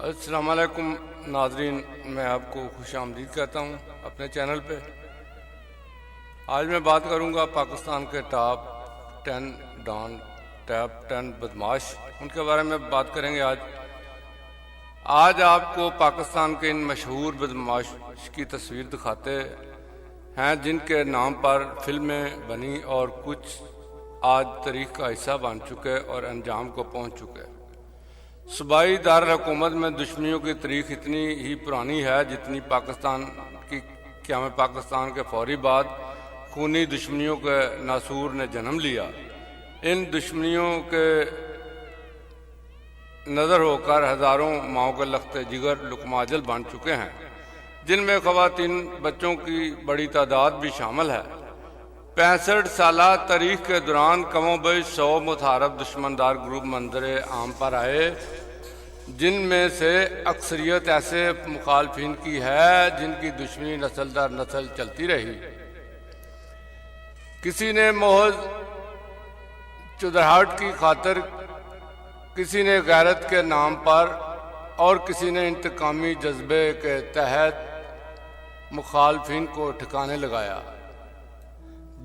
السلام علیکم ناظرین، میں آپ کو خوش آمدید کہتا ہوں اپنے چینل پہ۔ آج میں بات کروں گا پاکستان کے ٹاپ 10 ڈان، ٹاپ 10 بدماش، ان کے بارے میں بات کریں گے۔ آج آپ کو پاکستان کے ان مشہور بدماش کی تصویر دکھاتے ہیں جن کے نام پر فلمیں بنی اور کچھ آج تاریخ کا حصہ بن چکے اور انجام کو پہنچ چکے۔ صوبائی دارالحکومت میں دشمنیوں کی تاریخ اتنی ہی پرانی ہے جتنی پاکستان کی قیام پاکستان کے فوری بعد خونی دشمنیوں کے ناسور نے جنم لیا۔ ان دشمنیوں کے نظر ہو کر ہزاروں ماؤں کے لخت جگر لقماجل بن چکے ہیں، جن میں خواتین بچوں کی بڑی تعداد بھی شامل ہے۔ 65 سالہ تاریخ کے دوران کم و بیش 100 متحارب دشمندار گروپ منظر عام پر آئے، جن میں سے اکثریت ایسے مخالفین کی ہے جن کی دشمنی نسل در نسل چلتی رہی۔ کسی نے محض چودراہٹ کی خاطر، کسی نے غیرت کے نام پر اور کسی نے انتقامی جذبے کے تحت مخالفین کو ٹھکانے لگایا۔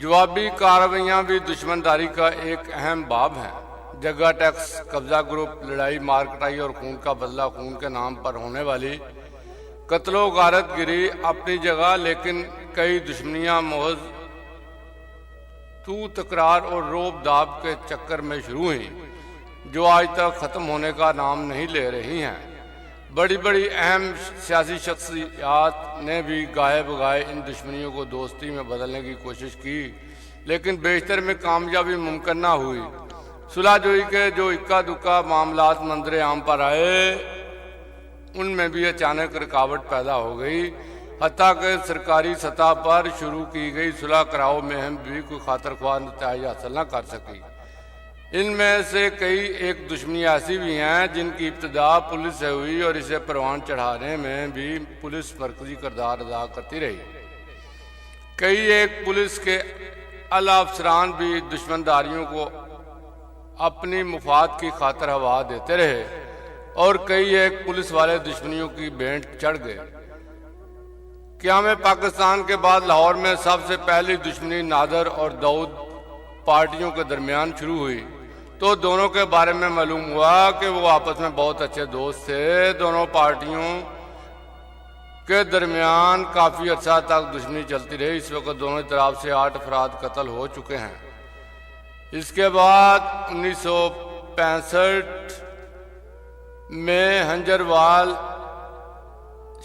جوابی کارروائیاں بھی دشمنداری کا ایک اہم باب ہیں۔ جگہ ٹیکس، قبضہ گروپ، لڑائی، مار کٹائی اور خون کا بدلہ خون کے نام پر ہونے والی قتل و غارت گری اپنی جگہ، لیکن کئی دشمنیاں محض تو تکرار اور روب داب کے چکر میں شروع ہوئیں جو آج تک ختم ہونے کا نام نہیں لے رہی ہیں۔ بڑی بڑی اہم سیاسی شخصیات نے بھی گائے بگائے ان دشمنیوں کو دوستی میں بدلنے کی کوشش کی، لیکن بیشتر میں کامیابی ممکن نہ ہوئی۔ صلح جوئی کے جو اکا دکا معاملات منظر عام پر آئے ان میں بھی اچانک رکاوٹ پیدا ہو گئی، حتیٰ کہ سرکاری سطح پر شروع کی گئی صلح کراؤ مہم بھی کوئی خاطر خواہ نتائج حاصل نہ کر سکی۔ ان میں سے کئی ایک دشمنی ایسی بھی ہیں جن کی ابتدا پولیس سے ہوئی اور اسے پروان چڑھانے میں بھی پولیس مرکزی کردار ادا کرتی رہی۔ کئی ایک پولیس کے اعلیٰ افسران بھی دشمنداریوں کو اپنی مفاد کی خاطر ہوا دیتے رہے اور کئی ایک پولیس والے دشمنیوں کی بھینٹ چڑھ گئے۔ قیام پاکستان کے بعد لاہور میں سب سے پہلی دشمنی نادر اور داؤد پارٹیوں کے درمیان شروع ہوئی تو دونوں کے بارے میں معلوم ہوا کہ وہ آپس میں بہت اچھے دوست تھے۔ دونوں پارٹیوں کے درمیان کافی عرصہ تک دشمنی چلتی رہی۔ اس وقت دونوں طرف سے 8 افراد قتل ہو چکے ہیں۔ اس کے بعد 1965 میں ہنجروال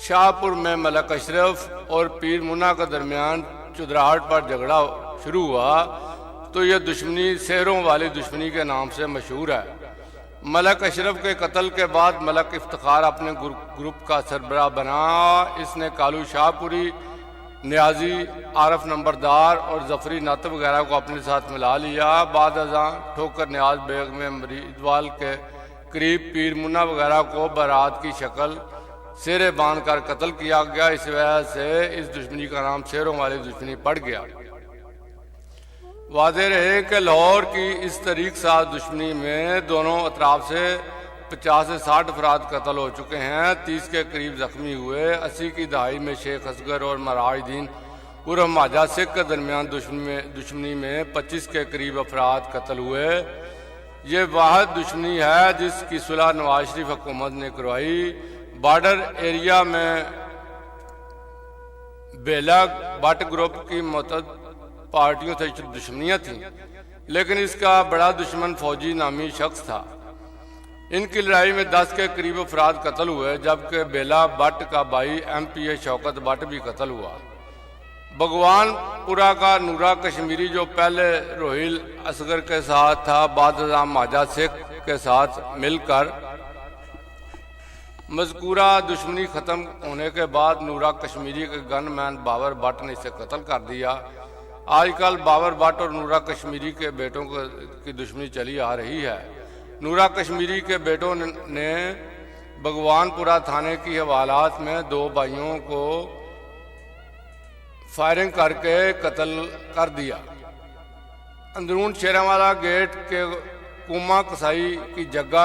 شاہ پور میں ملک اشرف اور پیر منا کے درمیان چودراہٹ پر جھگڑا شروع ہوا تو یہ دشمنی سحروں والی دشمنی کے نام سے مشہور ہے۔ ملک اشرف کے قتل کے بعد ملک افتخار اپنے گروپ کا سربراہ بنا۔ اس نے کالو شاہ پوری، نیازی، عارف نمبردار اور ظفری نعت وغیرہ کو اپنے ساتھ ملا لیا۔ بعد ازاں ٹھوکر نیاز بیگ میں مریدوال کے قریب پیر منا وغیرہ کو برات کی شکل سیرے باندھ کر قتل کیا گیا۔ اس وجہ سے اس دشمنی کا نام سیروں والی دشمنی پڑ گیا۔ واضح رہے کہ لاہور کی اس تاریخ ساز دشمنی میں دونوں اطراف سے 50 سے 60 افراد قتل ہو چکے ہیں، 30 کے قریب زخمی ہوئے۔ 80 کی دہائی میں شیخ اصغر اور مراج الدین عرف مہاجہ سکھ کے درمیان دشمنی میں 25 کے قریب افراد قتل ہوئے۔ یہ واحد دشمنی ہے جس کی صلح نواز شریف حکومت نے کروائی۔ بارڈر ایریا میں بیلا بٹ گروپ کی متعدد پارٹیوں سے دشمنیاں تھیں، لیکن اس کا بڑا دشمن فوجی نامی شخص تھا۔ ان کی لڑائی میں 10 کے قریب افراد قتل ہوئے، جبکہ بیلا بٹ کا بھائی MP شوکت بٹ بھی قتل ہوا۔ بھگوان پورہ کا نورا کشمیری جو پہلے روہیل اصغر کے ساتھ تھا، بعد ازاں مہاجہ سکھ کے ساتھ مل کر مذکورہ دشمنی ختم ہونے کے بعد نورا کشمیری کے گن مین باور بٹ نے اسے قتل کر دیا۔ آج کل باور بٹ اور نورا کشمیری کے بیٹوں کی دشمنی چلی آ رہی ہے۔ نورا کشمیری کے بیٹوں نے بھگوان پورہ تھانے کی حوالات میں 2 بھائیوں کو فائرنگ کر کے قتل کر دیا۔ اندرون شیرانوالہ گیٹ کے کوما کسائی کی جگہ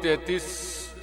33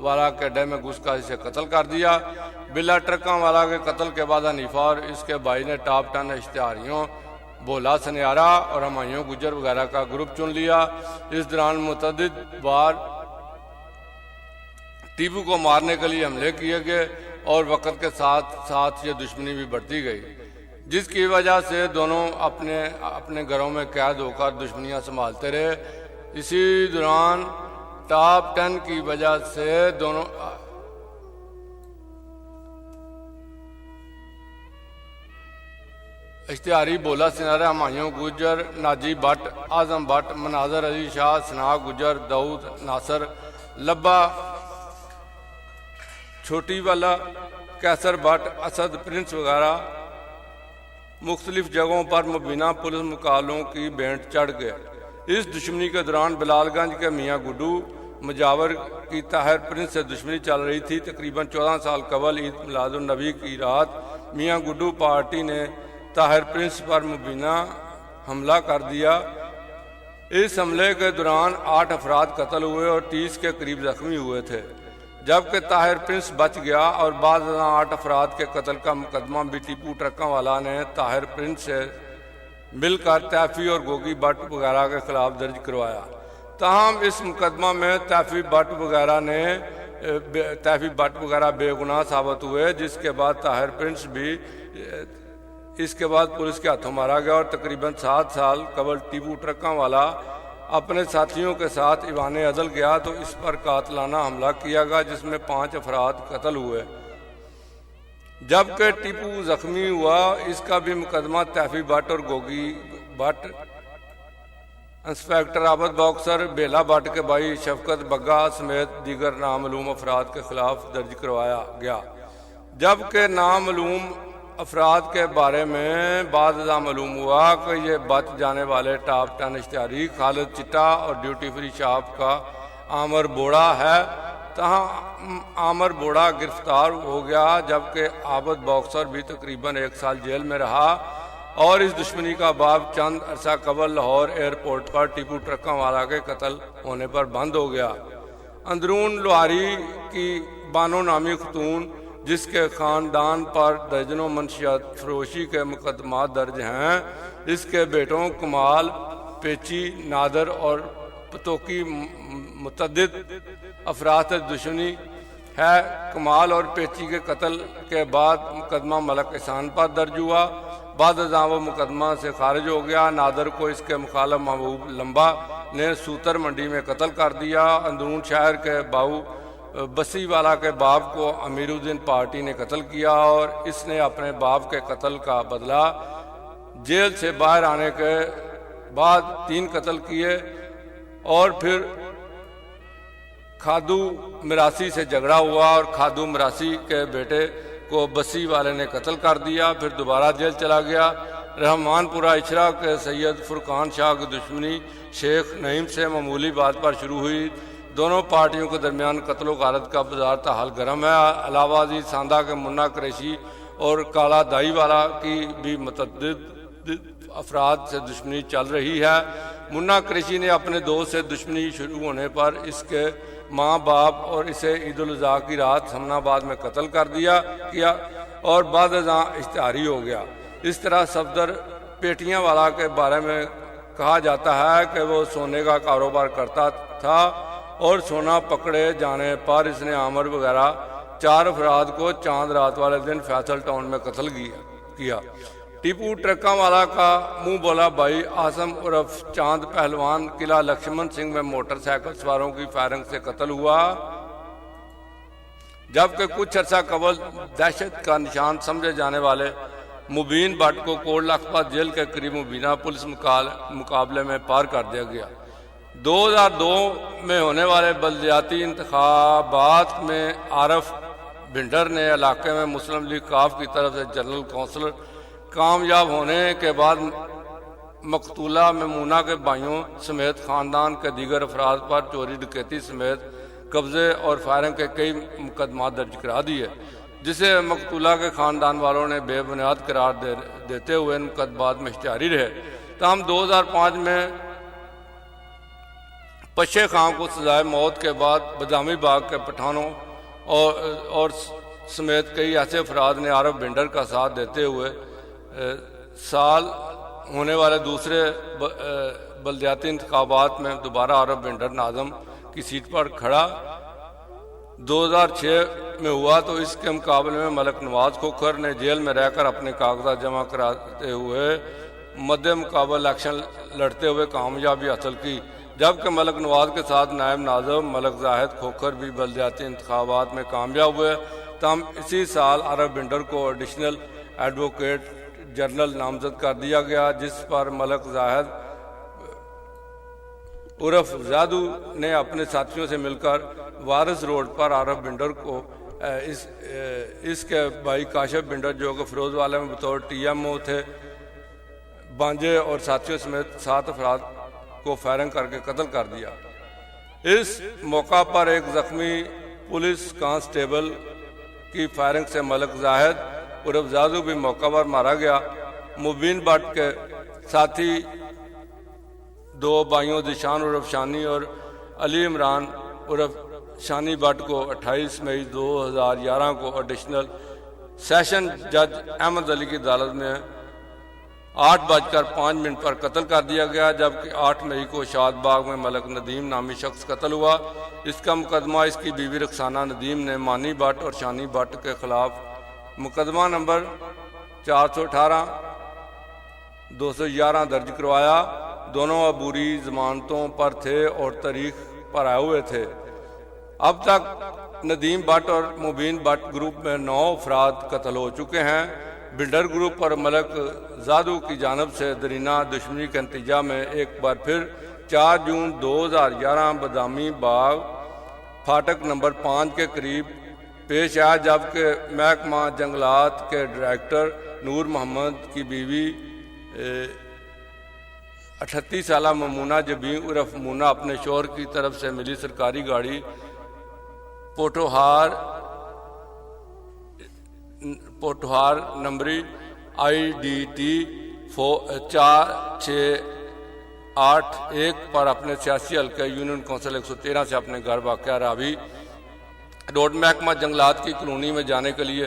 والا کے اڈے میں گھس کر اسے قتل کر دیا۔ بلا ٹرکاں والا کے قتل کے بعد حنیفہ اور اس کے بھائی نے ٹاپ 10 اشتہاریوں بھولا سنیارا اور ہمایوں گجر وغیرہ کا گروپ چن لیا۔ اس دوران متعدد بار ٹیپو کو مارنے کے لیے حملے کیے گئے اور وقت کے ساتھ ساتھ یہ دشمنی بھی بڑھتی گئی، جس کی وجہ سے دونوں اپنے گھروں میں قید ہو کر دشمنیاں سنبھالتے رہے۔ اسی دوران ٹاپ 10 کی وجہ سے دونوں اشتہاری بولا سنیارا، ہمایوں گجر، ناجی بٹ، اعظم بٹ، مناظر علی شاہ، سنا گجر، داؤد ناصر، لبا چھوٹی والا، کیسر بٹ، اسد پرنس وغیرہ مختلف جگہوں پر مبینہ پولیس مقابلوں کی بینٹ چڑھ گئے۔ اس دشمنی کے دوران بلال گنج کے میاں گڈو مجاور کی طاہر پرنس سے دشمنی چل رہی تھی۔ تقریباً 14 سال قبل عید میلاد النبی کی رات میاں گڈو پارٹی نے طاہر پرنس پر مبینہ حملہ کر دیا۔ اس حملے کے دوران 8 افراد قتل ہوئے اور 30 کے قریب زخمی ہوئے تھے، جبکہ طاہر پرنس بچ گیا اور بعد ازاں 8 افراد کے قتل کا مقدمہ بھی ٹیپو ٹرکاں والا نے طاہر پرنس سے مل کر تیفی اور گوگی بٹ وغیرہ کے خلاف درج کروایا۔ تاہم اس مقدمہ میں تیفی بٹ وغیرہ بے گناہ ثابت ہوئے، جس کے بعد طاہر پرنس بھی اس کے بعد پولیس کے ہاتھوں مارا گیا اور تقریباً 7 سال قبل ٹیپو ٹرکاں والا اپنے ساتھیوں کے ساتھ ایوان عدل گیا تو اس پر قاتلانہ حملہ کیا گیا، جس میں 5 افراد قتل ہوئے، جبکہ ٹیپو زخمی ہوا۔ اس کا بھی مقدمہ تیفی بٹ اور Gogi but, inspector Abid boxer, Bella but کے بھائی شفقت بگا سمیت دیگر نامعلوم افراد کے خلاف درج کروایا گیا، جبکہ نامعلوم افراد کے بارے میں بعد ازاں معلوم ہوا کہ یہ بچ جانے والے ٹاپ 10 اشتہاری خالد چٹا اور ڈیوٹی فری شاپ کا عامر بوڑا ہے۔ تاہم عامر بوڑا گرفتار ہو گیا، جبکہ عابد باکسر بھی تقریباً 1 سال جیل میں رہا اور اس دشمنی کا باب چند عرصہ قبل لاہور ایئرپورٹ پر ٹیپو ٹرکاں والا کے قتل ہونے پر بند ہو گیا۔ اندرون لوہاری کی بانو نامی خاتون، جس کے خاندان پر درجنوں منشیات فروشی کے مقدمات درج ہیں، اس کے بیٹوں کمال، پیچی، نادر اور پتوکی متعدد افراد سے دشمنی ہے۔ کمال اور پیچی کے قتل کے بعد مقدمہ ملک احسان پر درج ہوا، بعد ازاں وہ مقدمہ سے خارج ہو گیا۔ نادر کو اس کے مخالف محبوب لمبا نے سوتر منڈی میں قتل کر دیا۔ اندرون شہر کے باؤ بسی والا کے باپ کو امیر الدین پارٹی نے قتل کیا اور اس نے اپنے باپ کے قتل کا بدلہ جیل سے باہر آنے کے بعد 3 قتل کیے اور پھر کھادو مراسی سے جھگڑا ہوا اور کھادو مراسی کے بیٹے کو بسی والے نے قتل کر دیا، پھر دوبارہ جیل چلا گیا۔ رحمان پورہ اچرا کے سید فرقان شاہ کی دشمنی شیخ نعیم سے معمولی بات پر شروع ہوئی۔ دونوں پارٹیوں کے درمیان قتل و غارت کا بازار تاحال گرم ہے۔ علاوہ ازیں ساندہ کے منا قریشی اور کالا دائی والا کی بھی متعدد افراد سے دشمنی چل رہی ہے۔ منا قریشی نے اپنے دوست سے دشمنی شروع ہونے پر اس کے ماں باپ اور اسے عید الاضحیٰ کی رات ہمنا آباد میں قتل کر کیا اور بعد ازاں اشتہاری ہو گیا۔ اس طرح صفدر پیٹیاں والا کے بارے میں کہا جاتا ہے کہ وہ سونے کا کاروبار کرتا تھا اور سونا پکڑے جانے پر اس نے عامر وغیرہ 4 افراد کو چاند رات والے دن فیصل ٹاؤن میں قتل کیا۔ ٹیپو ٹرکاں والا کا منہ بولا بھائی آسم عرف چاند پہلوان قلعہ لکشمن سنگھ میں موٹر سائیکل سواروں کی فائرنگ سے قتل ہوا، جبکہ کچھ عرصہ قبل دہشت کا نشان سمجھے جانے والے مبین بٹ کو کوٹ لکھپت جیل کے قریب مبینہ پولیس مقابلے میں پار کر دیا گیا۔ 2002 میں ہونے والے بلدیاتی انتخابات میں عارف بھنڈر نے علاقے میں مسلم لیگ کاف کی طرف سے جنرل کونسلر کامیاب ہونے کے بعد مقتولہ میمونہ کے بھائیوں سمیت خاندان کے دیگر افراد پر چوری ڈکیتی سمیت قبضے اور فائرنگ کے کئی مقدمات درج کرا دیے، جسے مقتولہ کے خاندان والوں نے بے بنیاد قرار دیتے ہوئے ان مقدمات میں اشتہاری رہے۔ تاہم 2005 میں پشے خان کو سزائے موت کے بعد بدامی باغ کے پٹھانوں اور سمیت کئی ایسے افراد نے عارف بھنڈر کا ساتھ دیتے ہوئے سال ہونے والے دوسرے بلدیاتی انتخابات میں دوبارہ عارف بھنڈر ناظم کی سیٹ پر کھڑا 2006 میں ہوا تو اس کے مقابلے میں ملک نواز کھوکھر نے جیل میں رہ کر اپنے کاغذات جمع کراتے ہوئے مد مقابل الیکشن لڑتے ہوئے کامیابی حاصل کی، جبکہ ملک نواز کے ساتھ نائب ناظم ملک زاہد کھوکھر بھی بلدیاتی انتخابات میں کامیاب ہوئے۔ تاہم اسی سال عارف بھنڈر کو ایڈیشنل ایڈوکیٹ جنرل نامزد کر دیا گیا، جس پر ملک زاہد عرف زادو نے اپنے ساتھیوں سے مل کر وارث روڈ پر عارف بھنڈر کو اس کے بھائی کاشف بھنڈر جو کہ فیروز والے میں بطور ٹی ایم او تھے بانجے اور ساتھیوں سمیت 7 افراد کو فائرنگ کر کے قتل کر دیا۔ اس موقع پر ایک زخمی پولیس کانسٹیبل کی فائرنگ سے ملک زاہد عرف زادو بھی موقع پر مارا گیا۔ مبین بٹ کے ساتھی 2 بھائیوں ذیشان عرف شانی اور علی عمران عرف شانی بٹ کو 28 مئی 2011 کو ایڈیشنل سیشن جج احمد علی کی عدالت میں 8:05 پر قتل کر دیا گیا، جبکہ 8 مئی کو شاد باغ میں ملک ندیم نامی شخص قتل ہوا۔ اس کا مقدمہ اس کی بیوی رخسانہ ندیم نے مانی بٹ اور شانی بٹ کے خلاف مقدمہ نمبر 418 211 درج کروایا۔ دونوں عبوری ضمانتوں پر تھے اور تاریخ پر آئے ہوئے تھے۔ اب تک ندیم بٹ اور مبین بٹ گروپ میں 9 افراد قتل ہو چکے ہیں۔ بھنڈر گروپ اور ملک زادو کی جانب سے درینہ دشمنی کے نتیجہ میں ایک بار پھر 4 جون 2011 بدامی باغ پھاٹک نمبر 5 کے قریب پیش آیا، جبکہ محکمہ جنگلات کے ڈائریکٹر نور محمد کی بیوی 38 سالہ ممونہ جبین عرف مونا اپنے شوہر کی طرف سے ملی سرکاری گاڑی پوٹوہار نمبری IDT 4681 پر اپنے سیاسی حلقہ یونین کونسل 113 سے اپنے گھر واقع راوی روڈ محکمہ جنگلات کی کالونی میں جانے کے لیے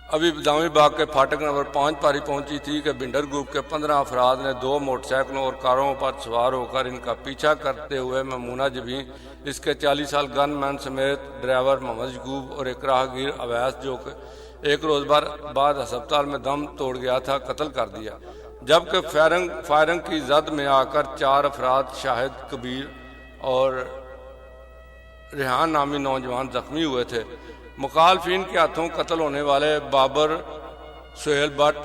ابھی بدامی باغ کے پھاٹک نمبر 5 پر ہی پہنچی تھی کہ بھنڈر گروپ کے 15 افراد نے 2 موٹر سائیکلوں اور کاروں پر سوار ہو کر ان کا پیچھا کرتے ہوئے ممونہ جبین، اس کے 40 سال گن مین سمیت ڈرائیور محمد یعقوب اور ایک راہگیر اویس جو کہ ایک روز بعد ہسپتال میں دم توڑ گیا تھا قتل کر دیا، جبکہ فائرنگ کی زد میں آ کر 4 افراد شاہد کبیر اور ریحان نامی نوجوان زخمی ہوئے تھے۔ مخالفین کے ہاتھوں قتل ہونے والے بابر سہیل بٹ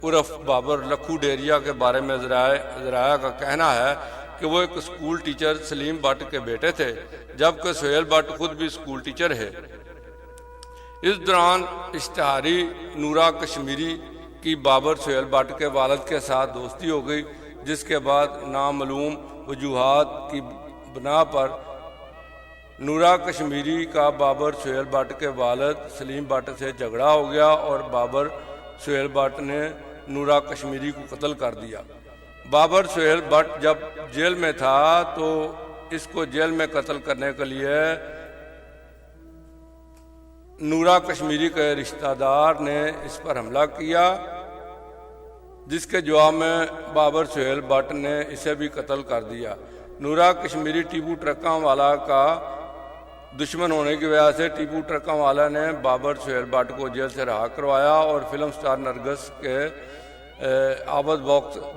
عرف بابر لکھو ڈیریا کے بارے میں ذرائع کا کہنا ہے کہ وہ ایک اسکول ٹیچر سلیم بٹ کے بیٹے تھے، جبکہ سہیل بٹ خود بھی اسکول ٹیچر ہے۔ اس دوران اشتہاری نورا کشمیری کی بابر سہیل بٹ کے والد کے ساتھ دوستی ہو گئی، جس کے بعد نامعلوم وجوہات کی بنا پر نورا کشمیری کا بابر سہیل بٹ کے والد سلیم بٹ سے جھگڑا ہو گیا اور بابر سہیل بٹ نے نورا کشمیری کو قتل کر دیا۔ بابر سہیل بٹ جب جیل میں تھا تو اس کو جیل میں قتل کرنے کے لیے نورا کشمیری کے رشتہ دار نے اس پر حملہ کیا، جس کے جواب میں بابر سہیل بٹ نے اسے بھی قتل کر دیا۔ نورا کشمیری ٹیپو ٹرکاں والا کا دشمن ہونے کی وجہ سے ٹیپو ٹرکاں والا نے بابر سہیل بٹ کو جیل سے رہا کروایا اور فلم سٹار نرگس کے عابد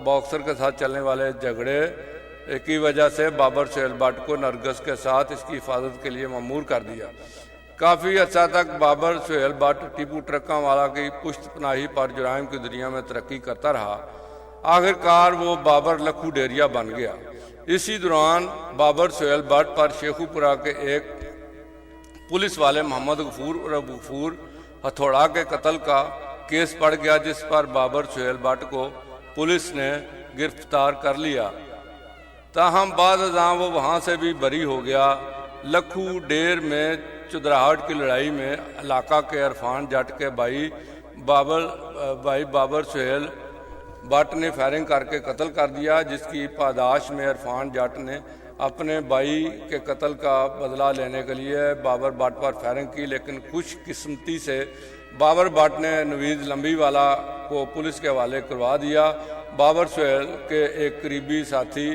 باکسر کے ساتھ چلنے والے جھگڑے کی وجہ سے بابر سہیل بٹ کو نرگس کے ساتھ اس کی حفاظت کے لیے مأمور کر دیا۔ کافی عرصہ تک بابر سہیل بٹ ٹیپو ٹرکاں والا کی پشت پناہی پر جرائم کی دنیا میں ترقی کرتا رہا۔ آخرکار وہ بابر لکھو ڈیریا بن گیا۔ اسی دوران Babar Sohail but per Shekau پورہ کے ایک پولیس والے محمد غفور اور غفور ہتھوڑا کے قتل کا کیس پڑ گیا، جس پر بابر سہیل بٹ کو پولیس نے گرفتار کر لیا، تاہم بعد ازاں وہ وہاں سے بھی بری ہو گیا۔ لکھو ڈیر میں چدراہٹ کی لڑائی میں علاقہ کے عرفان جٹ کے بھائی بابر سہیل بٹ نے فائرنگ کر کے قتل کر دیا، جس کی پاداش میں عرفان جٹ نے اپنے بھائی کے قتل کا بدلہ لینے کے لیے بابر بٹ پر فائرنگ کی، لیکن خوش قسمتی سے بابر بٹ نے نوید لمبی والا کو پولیس کے حوالے کروا دیا۔ بابر سہیل کے ایک قریبی ساتھی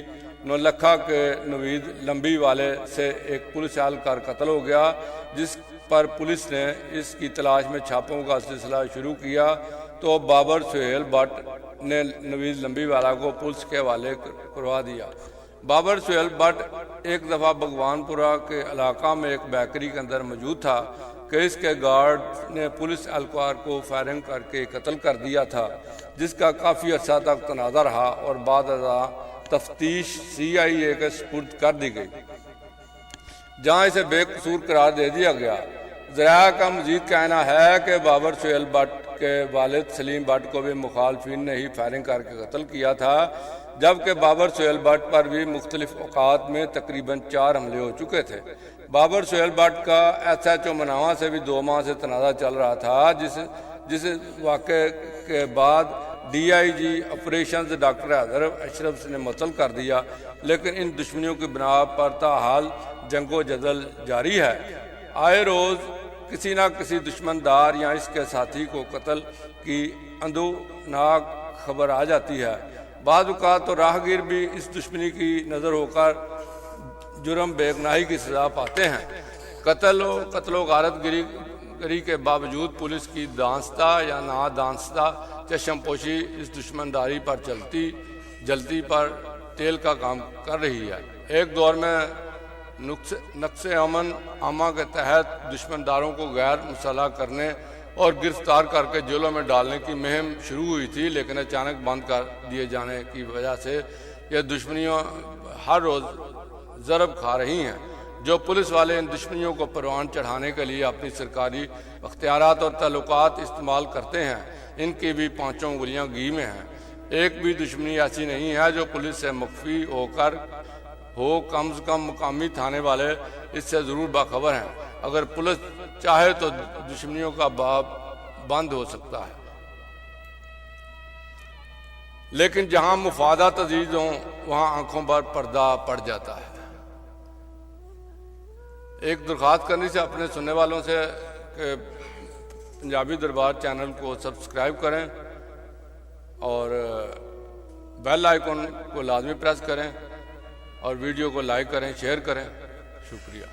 نولکھا کے نوید لمبی والے سے ایک پولیس اہلکار قتل ہو گیا، جس پر پولیس نے اس کی تلاش میں چھاپوں کا سلسلہ شروع کیا تو بابر سہیل بٹ نے نوید لمبی والا کو پولیس کے حوالے کروا دیا۔ بابر سہیل بٹ ایک دفعہ بھگوان پورہ کے علاقہ میں ایک بیکری کے اندر موجود تھا کہ اس کے گارڈ نے پولیس اہلکار کو فائرنگ کر کے قتل کر دیا تھا، جس کا کافی عرصہ تک تنازع رہا اور بعد ازاں تفتیش CIA کے سپرد کر دی گئی، جہاں اسے بے قصور قرار دے دیا گیا۔ ذرائع کا مزید کہنا ہے کہ بابر سہیل بٹ کے والد سلیم بٹ کو بھی مخالفین نے ہی فائرنگ کر کے قتل کیا تھا، جبکہ بابر سہیل بٹ پر بھی مختلف اوقات میں تقریباً 4 حملے ہو چکے تھے۔ بابر سہیل بٹ کا SHO مناوا سے بھی 2 ماہ سے تنازع چل رہا تھا، جس واقعے کے بعد DIG آپریشنز ڈاکٹر حیدر اشرف نے معطل کر دیا، لیکن ان دشمنیوں کی بنا پر تاحال جنگ و جدل جاری ہے۔ آئے روز کسی نہ کسی دشمندار یا اس کے ساتھی کو قتل کی اندوناک خبر آ جاتی ہے۔ بعض اوقات تو راہگیر بھی اس دشمنی کی نظر ہو کر جرم بے گناہی کی سزا پاتے ہیں۔ قتل و غارت گری کے باوجود پولیس کی دانستہ یا نادانستہ چشم پوشی اس دشمنداری پر جلتی پر تیل کا کام کر رہی ہے۔ ایک دور میں نقص امن عامہ کے تحت دشمنداروں کو غیر مسلح کرنے اور گرفتار کر کے جیلوں میں ڈالنے کی مہم شروع ہوئی تھی، لیکن اچانک بند کر دیے جانے کی وجہ سے یہ دشمنیاں ہر روز ضرب کھا رہی ہیں۔ جو پولیس والے ان دشمنیوں کو پروان چڑھانے کے لیے اپنی سرکاری اختیارات اور تعلقات استعمال کرتے ہیں، ان کی بھی 5 انگلیاں گھی میں ہیں۔ ایک بھی دشمنی ایسی نہیں ہے جو پولیس سے مخفی ہو، کم از کم مقامی تھانے والے اس سے ضرور باخبر ہیں۔ اگر پولیس چاہے تو دشمنیوں کا باب بند ہو سکتا ہے، لیکن جہاں مفادات عزیز ہوں وہاں آنکھوں پر پردہ پڑ جاتا ہے۔ ایک درخواست کرنی سے اپنے سننے والوں سے کہ پنجابی دربار چینل کو سبسکرائب کریں اور بیل آئیکن کو لازمی پریس کریں اور ویڈیو کو لائک کریں، شیئر کریں۔ شکریہ۔